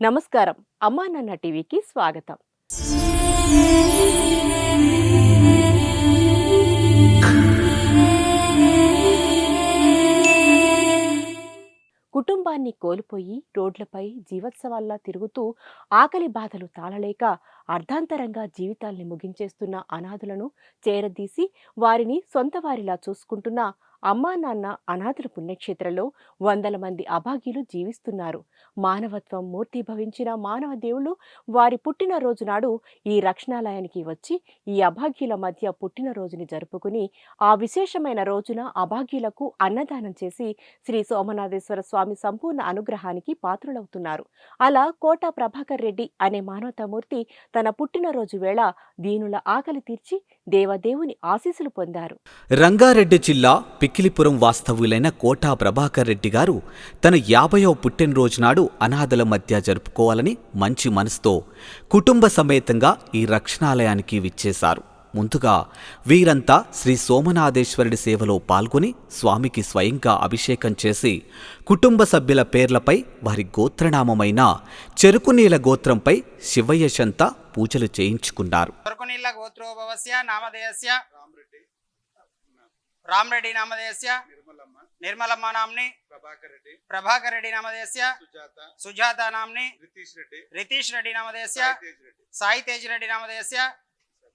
నమస్కారం. అమ్మా నాన్న టీవీకి స్వాగతం. కుటుంబాన్ని కోల్పోయి రోడ్లపై జీవోత్సవాల్లా తిరుగుతూ ఆకలి బాధలు తాళలేక అర్ధాంతరంగా జీవితాల్ని ముగించేస్తున్న అనాథులను చేరదీసి వారిని సొంత వారిలా చూసుకుంటున్న అమ్మా నాన్న అనాథుల పుణ్యక్షేత్రంలో వందల మంది అభాగ్యులు జీవిస్తున్నారు. మానవత్వం మూర్తిభవించిన మానవ దేవుళ్ళు వారి పుట్టినరోజు నాడు ఈ రక్షణాలయానికి వచ్చి ఈ అభాగ్యుల మధ్య పుట్టినరోజుని జరుపుకుని ఆ విశేషమైన రోజున అభాగ్యులకు అన్నదానం చేసి శ్రీ సోమనాథేశ్వర స్వామి సంపూర్ణ అనుగ్రహానికి పాత్రులవుతున్నారు. అలా కోట ప్రభాకర్ రెడ్డి అనే మానవతామూర్తి తన పుట్టినరోజు వేళ దీనుల ఆకలి తీర్చి దేవదేవుని ఆశీస్సులు పొందారు. రంగారెడ్డి జిల్లా పిక్కిలిపురం వాస్తవ్యులైన కోటా ప్రభాకర్ రెడ్డి గారు తన 50వ పుట్టినరోజు నాడు అనాథల మధ్య జరుపుకోవాలని మంచి మనసుతో కుటుంబ సమేతంగా ఈ రక్షణాలయానికి విచ్చేశారు. ముందుగా వీరంతా శ్రీ సోమనాథేశ్వరుడి సేవలో పాల్గొని స్వామికి స్వయంగా అభిషేకం చేసి కుటుంబ సభ్యుల పేర్లపై వారి గోత్రనామమైన చెరుకునీల గోత్రంపై శివయ్యశంత పూజలు చేయించుకున్నారు. రామరెడ్డి నామధేయస్య నిర్మలమ్మ నామ్ని ప్రభాకర్ రెడ్డి నామధేయస్య సుజాత నామ్ని రితీష్ రెడ్డి నామధేయస్య సాయి తేజ్ రెడ్డి నామధేయస్య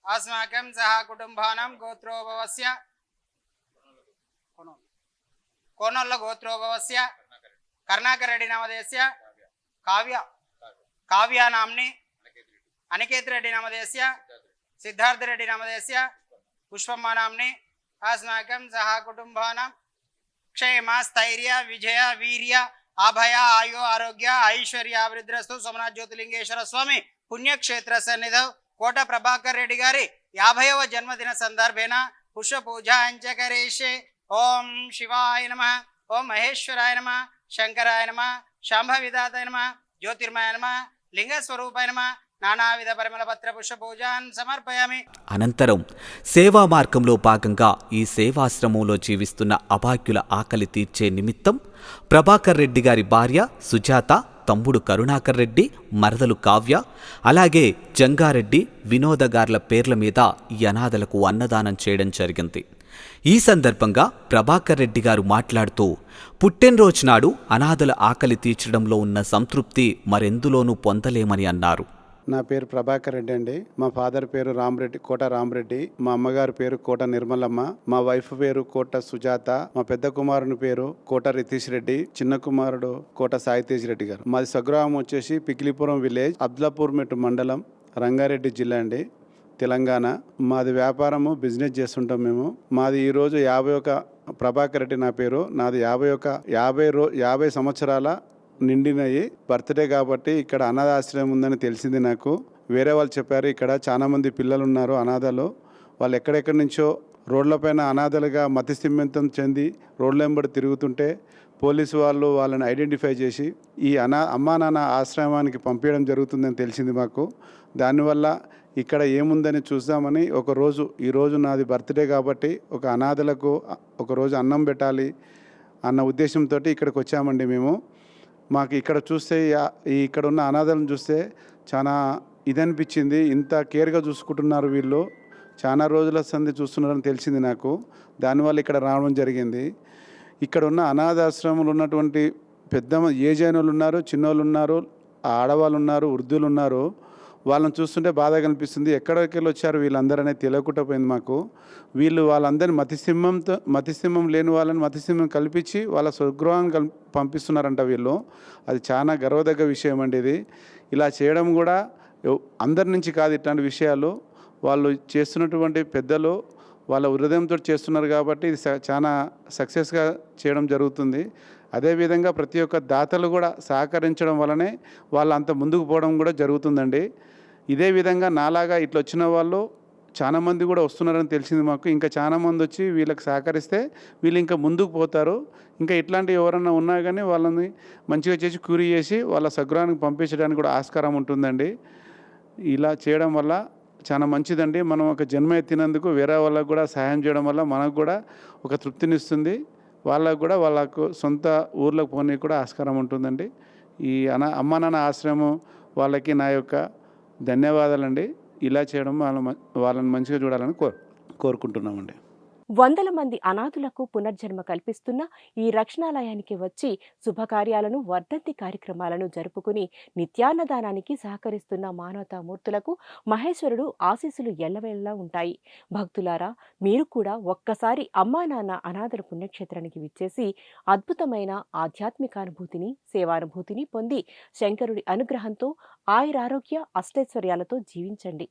अस्माकं सह कुटुंबानां गोत्रोभवस्य कोनोल्ल गोत्रोभवस्य कर्णाकर रेड्डी नामधेयस्य काव्या नाम्नि अनिकेत रेड्डी नामधेयस्य सिद्धार्थ रेड्डी नामधेयस्य पुष्पम्मा नाम्नि अस्माकं सह कुटुंबानां क्षेम स्थैर्य विजय वीर्य अभय आयु आरोग्य ऐश्वर्य अभिवृद्धिरस्तु सोमनाथ ज्योतिलिंगेश्वर स्वामी पुण्यक्षेत्र सन्निधौ కోట ప్రభాకర్ రెడ్డి గారి 50వ జన్మదిన సందర్భేన పుష్ప పూజ అంచకరేషే. ఓం శివాయ నమః, ఓం మహేశ్వరాయ నమః, శంకరాయ నమః, శాంభవిదాతాయ నమః, జ్యోతిర్మయ నమః, లింగస్వరూపాయ నమః, నానావిధ పరిమళ పత్ర పుష్ప పూజాన్ సమర్పయామి. అనంతరం సేవా మార్గంలో భాగంగా ఈ సేవాశ్రమంలో జీవిస్తున్న అభాగ్యుల ఆకలి తీర్చే నిమిత్తం ప్రభాకర్ రెడ్డి గారి భార్య సుజాత, తమ్ముడు కరుణాకర్ రెడ్డి, మరదలు కావ్య, అలాగే జంగారెడ్డి, వినోదగార్ల పేర్ల మీద ఈ అనాథలకు అన్నదానం చేయడం జరిగింది. ఈ సందర్భంగా ప్రభాకర్ రెడ్డి గారు మాట్లాడుతూ పుట్టినరోజు నాడు అనాథల ఆకలి తీర్చడంలో ఉన్న సంతృప్తి మరెందులోనూ పొందలేమని అన్నారు. నా పేరు ప్రభాకర్ రెడ్డి అండి. మా ఫాదర్ పేరు రామరెడ్డి, కోట రామరెడ్డి. మా అమ్మగారి పేరు కోట నిర్మలమ్మ. మా వైఫ్ పేరు కోట సుజాత. మా పెద్ద కుమారుని పేరు కోట రితీష్ రెడ్డి. చిన్న కుమారుడు కోట సాయి తేజ్ రెడ్డి గారు. మాది స్వగ్రామం వచ్చేసి పికిలిపురం విలేజ్, అబ్దుల్లాపూర్ మెట్టు మండలం, రంగారెడ్డి జిల్లా అండి, తెలంగాణ. మాది వ్యాపారము, బిజినెస్ చేస్తుంటాం మేము. మాది ఈరోజు 51 ప్రభాకర్ రెడ్డి నా పేరు. నాది 50 సంవత్సరాల నిండినయి బర్త్డే కాబట్టి ఇక్కడ అనాథాశ్రయం ఉందని తెలిసింది నాకు. వేరే వాళ్ళు చెప్పారు ఇక్కడ చాలా మంది పిల్లలు ఉన్నారు అనాథలు. వాళ్ళు ఎక్కడెక్కడి నుంచో రోడ్లపైన అనాథలుగా మతిస్థిమితం చెంది రోడ్ల వెంబడి తిరుగుతుంటే పోలీసు వాళ్ళు వాళ్ళని ఐడెంటిఫై చేసి ఈ అమ్మా నాన్న ఆశ్రమానికి పంపించడం జరుగుతుందని తెలిసింది మాకు. దానివల్ల ఇక్కడ ఏముందని చూద్దామని ఈరోజు నాది బర్త్డే కాబట్టి ఒక అనాథలకు ఒకరోజు అన్నం పెట్టాలి అన్న ఉద్దేశంతో ఇక్కడికి వచ్చామండి మేము. మాకు ఇక్కడ చూస్తే ఇక్కడ ఉన్న అనాథలను చూస్తే చాలా ఇదనిపించింది. ఇంత కేర్గా చూసుకుంటున్నారు వీళ్ళు, చాలా రోజుల సంది చూస్తున్నారని తెలిసింది నాకు. దానివల్ల ఇక్కడ రావడం జరిగింది. ఇక్కడ ఉన్న అనాథాశ్రమంలో ఉన్నటువంటి పెద్ద ఏజ్ అయిన వాళ్ళు ఉన్నారు, చిన్నోళ్ళు ఉన్నారు, ఆడవాళ్ళు ఉన్నారు, వృద్ధులు ఉన్నారు. వాళ్ళని చూస్తుంటే బాధ కనిపిస్తుంది. ఎక్కడికెళ్ళి వచ్చారు వీళ్ళందరూ అనేది తెలియకుండా పోయింది మాకు. వాళ్ళందరినీ మతిస్థిమం లేని వాళ్ళని మతిస్థిమం కల్పించి వాళ్ళ స్వగృహాన్ని పంపిస్తున్నారంట వీళ్ళు. అది చాలా గర్వదగ్గ విషయం అండి. ఇది ఇలా చేయడం కూడా అందరి నుంచి కాదు. ఇట్లాంటి విషయాలు వాళ్ళు చేస్తున్నటువంటి పెద్దలు వాళ్ళ హృదయంతో చేస్తున్నారు కాబట్టి ఇది చాలా సక్సెస్గా చేయడం జరుగుతుంది. అదేవిధంగా ప్రతి ఒక్క దాతలు కూడా సహకరించడం వల్లనే వాళ్ళు అంత ముందుకు పోవడం కూడా జరుగుతుందండి. ఇదే విధంగా నాలాగా ఇట్లా వచ్చిన వాళ్ళు చాలామంది కూడా వస్తున్నారని తెలిసింది మాకు. ఇంకా చాలామంది వచ్చి వీళ్ళకి సహకరిస్తే వీళ్ళు ఇంకా ముందుకు పోతారు. ఇంకా ఇట్లాంటివి ఎవరన్నా ఉన్నా కానీ వాళ్ళని మంచిగా చేసి క్యూరీ చేసి వాళ్ళ స్వగృహానికి పంపించడానికి కూడా ఆస్కారం ఉంటుందండి. ఇలా చేయడం వల్ల చాలా మంచిదండి. మనం ఒక జన్మ ఎత్తినందుకు వేరే వాళ్ళకు కూడా సహాయం చేయడం వల్ల మనకు కూడా ఒక తృప్తినిస్తుంది. వాళ్ళకు కూడా వాళ్ళకు సొంత ఊర్లకు పోనీ కూడా ఆస్కారం ఉంటుందండి. ఈ అమ్మ నాన్న ఆశ్రమం వాళ్ళకి నా యొక్క ధన్యవాదాలండి. ఇలా చేయడం వాళ్ళని మంచిగా చూడాలని కోరుకుంటున్నామండి. వందల మంది అనాథులకు పునర్జన్మ కల్పిస్తున్న ఈ రక్షణాలయానికి వచ్చి శుభకార్యాలను, వర్ధంతి కార్యక్రమాలను జరుపుకుని నిత్యాన్నదానానికి సహకరిస్తున్న మానవతామూర్తులకు మహేశ్వరుడు ఆశీస్సులు ఎల్లవేళలా ఉంటాయి. భక్తులారా, మీరు కూడా ఒక్కసారి అమ్మా నాన్న అనాథల పుణ్యక్షేత్రానికి విచ్చేసి అద్భుతమైన ఆధ్యాత్మికానుభూతిని, సేవానుభూతిని పొంది శంకరుడి అనుగ్రహంతో ఆయురారోగ్య అష్టైశ్వర్యాలతో జీవించండి.